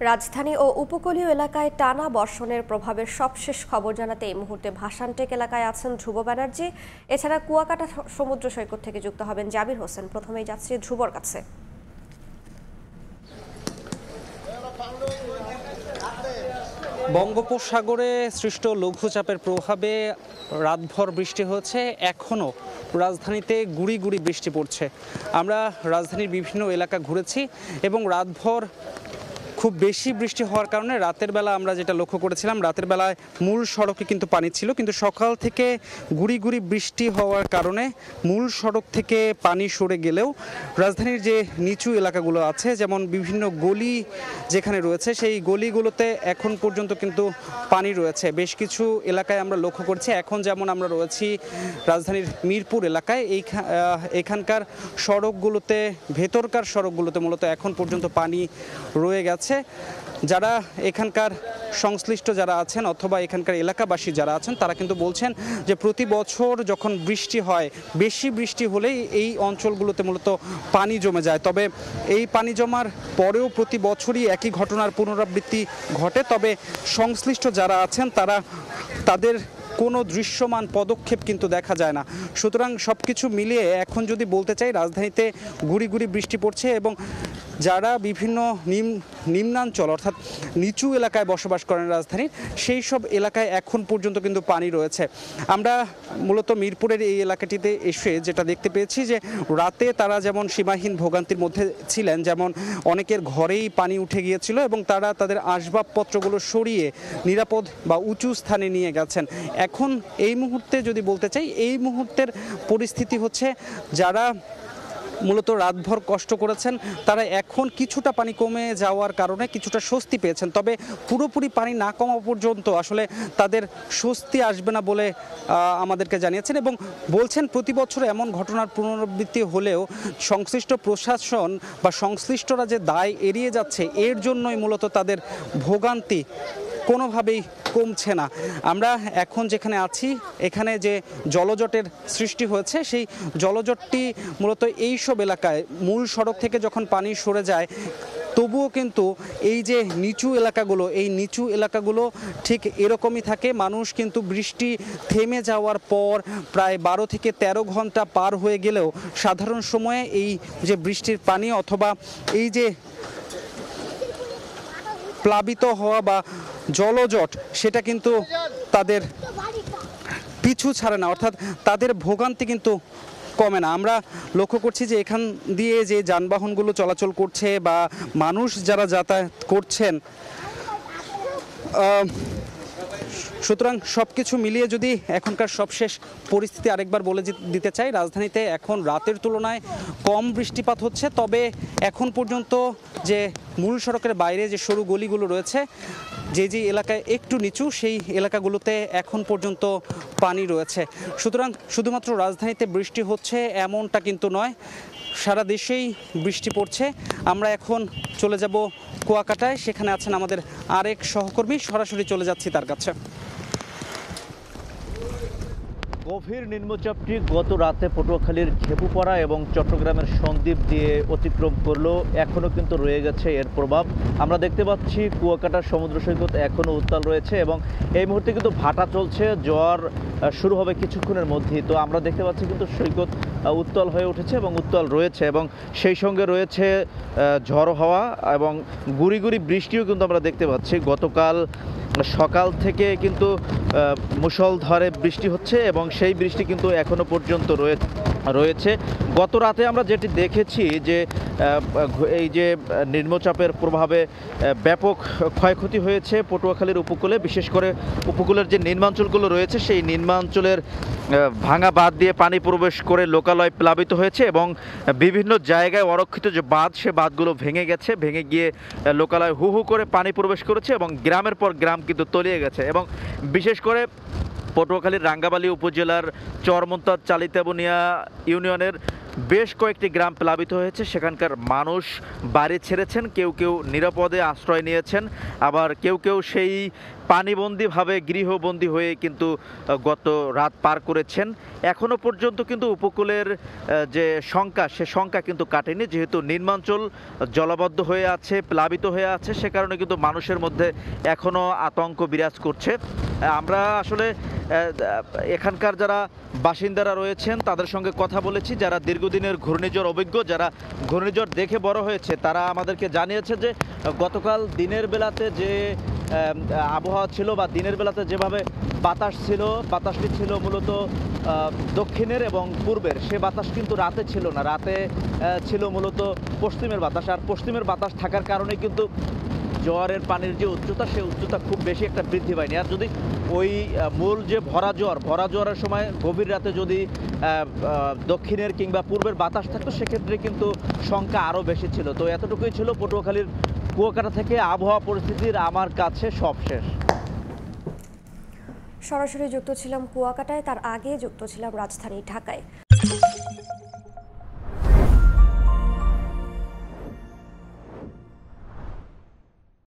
রাজধানী ও উপকূলীয় এলাকায় টানা বর্ষণের প্রভাবের সবশেষ খবর জানাতে এই মুহূর্তে ভাসানটেক এলাকায় আছেন ধ্রুব ব্যানার্জি। এছাড়া কুয়াকাটা সমুদ্র সৈকত থেকে যুক্ত হবেন জাবির হোসেন। প্রথমেই যাচ্ছি ধ্রুবর কাছে। বঙ্গোপসাগরে সৃষ্ট লঘুচাপের প্রভাবে রাতভর বৃষ্টি হচ্ছে। এখনও রাজধানীতে গুঁড়ি গুঁড়ি বৃষ্টি পড়ছে। আমরা রাজধানীর বিভিন্ন এলাকা ঘুরেছি এবং রাতভর খুব বেশি বৃষ্টি হওয়ার কারণে রাতের বেলা আমরা যেটা লক্ষ্য করেছিলাম, রাতের বেলায় মূল সড়কে কিন্তু পানি ছিল, কিন্তু সকাল থেকে গুঁড়ি গুঁড়ি বৃষ্টি হওয়ার কারণে মূল সড়ক থেকে পানি সরে গেলেও রাজধানীর যে নিচু এলাকাগুলো আছে, যেমন বিভিন্ন গলি যেখানে রয়েছে, সেই গলিগুলোতে এখন পর্যন্ত কিন্তু পানি রয়েছে। বেশ কিছু এলাকায় আমরা লক্ষ্য করছি, এখন যেমন আমরা রয়েছি রাজধানীর মিরপুর এলাকায়, এখানকার সড়কগুলোতে, ভেতরকার সড়কগুলোতে মূলত এখন পর্যন্ত পানি রয়ে গেছে। যারা এখানকার সংশ্লিষ্ট যারা আছেন অথবা এখানকার এলাকাবাসী যারা আছেন, তারা কিন্তু বলছেন যে প্রতি বছর যখন বৃষ্টি হয়, বেশি বৃষ্টি হলেই এই অঞ্চলগুলোতে মূলত পানি জমে যায়। তবে এই পানি জমার পরেও প্রতি বছরই একই ঘটনার পুনরাবৃত্তি ঘটে। তবে সংশ্লিষ্ট যারা আছেন তাদের কোনো দৃশ্যমান পদক্ষেপ কিন্তু দেখা যায় না। সুতরাং সব কিছু মিলিয়ে এখন যদি বলতে চাই, রাজধানীতে গুঁড়ি গুঁড়ি বৃষ্টি পড়ছে এবং যারা বিভিন্ন নিম্নাঞ্চল অর্থাৎ নিচু এলাকায় বসবাস করেন রাজধানীর, সেই সব এলাকায় এখন পর্যন্ত কিন্তু পানি রয়েছে। আমরা মূলত মিরপুরের এই এলাকাটিতে এসে যেটা দেখতে পেয়েছি যে রাতে তারা যেমন সীমাহীন ভোগান্তির মধ্যে ছিলেন, যেমন অনেকের ঘরেই পানি উঠে গিয়েছিল এবং তারা তাদের আসবাবপত্রগুলো সরিয়ে নিরাপদ বা উঁচু স্থানে নিয়ে গেছেন। এখন এই মুহূর্তে যদি বলতে চাই, এই মুহূর্তের পরিস্থিতি হচ্ছে যারা মূলত রাতভর কষ্ট করেছেন তারা এখন কিছুটা পানি কমে যাওয়ার কারণে কিছুটা স্বস্তি পেয়েছেন। তবে পুরোপুরি পানি না কমা পর্যন্ত আসলে তাদের স্বস্তি আসবে না বলে আমাদেরকে জানিয়েছেন এবং বলছেন প্রতি বছর এমন ঘটনার পুনরাবৃত্তি হলেও সংশ্লিষ্ট প্রশাসন বা সংশ্লিষ্টরা যে দায় এড়িয়ে যাচ্ছে, এর জন্যই মূলত তাদের ভোগান্তি কোনোভাবেই কমছে না। আমরা এখন যেখানে আছি, এখানে যে জলজটের সৃষ্টি হয়েছে, সেই জলজটটি মূলত এই সব এলাকায় মূল সড়ক থেকে যখন পানি সরে যায়, তবুও কিন্তু এই যে নিচু এলাকাগুলো, এই নিচু এলাকাগুলো ঠিক এরকমই থাকে। মানুষ কিন্তু বৃষ্টি থেমে যাওয়ার পর প্রায় 12 থেকে 13 ঘন্টা পার হয়ে গেলেও সাধারণ সময়ে এই যে বৃষ্টির পানি অথবা এই যে প্লাবিত হওয়া বা জলজট, সেটা কিন্তু তাদের পিছু ছাড়ে না, অর্থাৎ তাদের ভোগান্তি কিন্তু কমে না। আমরা লক্ষ্য করছি যে এখান দিয়ে যে যানবাহনগুলো চলাচল করছে বা মানুষ যারা যাতায়াত করছেন, সুতরাং সব কিছু মিলিয়ে যদি এখনকার সবশেষ পরিস্থিতি আরেকবার বলে দিতে চাই, রাজধানীতে এখন রাতের তুলনায় কম বৃষ্টিপাত হচ্ছে। তবে এখন পর্যন্ত যে মূল সড়কের বাইরে যে সরু গলিগুলো রয়েছে, যে এলাকায় একটু নিচু, সেই এলাকাগুলোতে এখন পর্যন্ত পানি রয়েছে। সুতরাং শুধুমাত্র রাজধানীতে বৃষ্টি হচ্ছে এমনটা কিন্তু নয়, সারা দেশেই বৃষ্টি পড়ছে। আমরা এখন চলে যাব কুয়াকাটায়, সেখানে আছেন আমাদের আরেক সহকর্মী, সরাসরি চলে যাচ্ছি তার কাছে। গভীর নিম্নচাপটি গত রাতে পটুয়াখালীর খেপুপাড়া এবং চট্টগ্রামের সন্দ্বীপ দিয়ে অতিক্রম করলেও এখনও কিন্তু রয়ে গেছে এর প্রভাব। আমরা দেখতে পাচ্ছি কুয়াকাটার সমুদ্র সৈকত এখনও উত্তাল রয়েছে এবং এই মুহূর্তে কিন্তু ভাটা চলছে, জোয়ার শুরু হবে কিছুক্ষণের মধ্যেই। তো আমরা দেখতে পাচ্ছি কিন্তু সৈকত উত্তাল হয়ে উঠেছে এবং উত্তাল রয়েছে এবং সেই সঙ্গে রয়েছে ঝড়ো হাওয়া এবং গুঁড়ি গুঁড়ি বৃষ্টিও কিন্তু আমরা দেখতে পাচ্ছি। গতকাল সকাল থেকে কিন্তু মুষলধারে বৃষ্টি হচ্ছে এবং সেই বৃষ্টি কিন্তু এখনও পর্যন্ত রয়েছে। গত রাতে আমরা যেটি দেখেছি যে এই যে নিম্নচাপের প্রভাবে ব্যাপক ক্ষয়ক্ষতি হয়েছে পটুয়াখালীর উপকূলে, বিশেষ করে উপকূলের যে নিম্নাঞ্চলগুলো রয়েছে, সেই নিম্নাঞ্চলের ভাঙা বাঁধ দিয়ে পানি প্রবেশ করে লোকালয় প্লাবিত হয়েছে এবং বিভিন্ন জায়গায় অরক্ষিত যে বাঁধ, সে বাঁধগুলো ভেঙে গিয়ে লোকালয় হু হু করে পানি প্রবেশ করেছে এবং গ্রামের পর গ্রাম কিন্তু তলিয়ে গেছে। এবং বিশেষ করে পটুয়াখালীর রাঙ্গাবালী উপজেলার চরমন্তাদ চালিতাবনিয়া ইউনিয়নের বেশ কয়েকটি গ্রাম প্লাবিত হয়েছে। সেখানকার মানুষ বাড়ি ছেড়েছেন, কেউ কেউ নিরাপদে আশ্রয় নিয়েছেন, আবার কেউ কেউ সেই পানিবন্দীভাবে গৃহবন্দী হয়ে কিন্তু গত রাত পার করেছেন। এখনো পর্যন্ত কিন্তু উপকূলের যে শঙ্কা সে শঙ্কা কিন্তু কাটেনি, যেহেতু নিম্নাঞ্চল জলাবদ্ধ হয়ে আছে, প্লাবিত হয়ে আছে, সে কারণে কিন্তু মানুষের মধ্যে এখনো আতঙ্ক বিরাজ করছে। আমরা আসলে এখানকার যারা বাসিন্দারা রয়েছেন তাদের সঙ্গে কথা বলেছি, যারা দীর্ঘদিনের ঘূর্ণিঝড় অভিজ্ঞ, যারা ঘূর্ণিঝড় দেখে বড় হয়েছে, তারা আমাদেরকে জানিয়েছে যে গতকাল দিনের বেলাতে যে আবহাওয়া ছিল বা দিনের বেলাতে যেভাবে বাতাস ছিল, বাতাসটি ছিল মূলত দক্ষিণের এবং পূর্বের, সে বাতাস কিন্তু রাতে ছিল না। রাতে ছিল মূলত পশ্চিমের বাতাস, আর পশ্চিমের বাতাস থাকার কারণে কিন্তু জোয়ারের পানির যে উচ্চতা, সেই উচ্চতা খুব বেশি একটা বৃদ্ধি পায়নি। আর যদি ওই মূল যে ভরা জোয়ারের সময় গভীর রাতে যদি দক্ষিণের কিংবা পূর্বের বাতাস থাকতো, সেক্ষেত্রে কিন্তু সংখ্যা আরও বেশি ছিল। তো এতটুকুই ছিল পটুয়াখালীর কুয়াকাটা থেকে আবহাওয়া পরিস্থিতির আমার কাছে সব শেষ। সরাসরি যুক্ত ছিলাম কুয়াকাটায়, তার আগে যুক্ত ছিলাম রাজধানী ঢাকায়।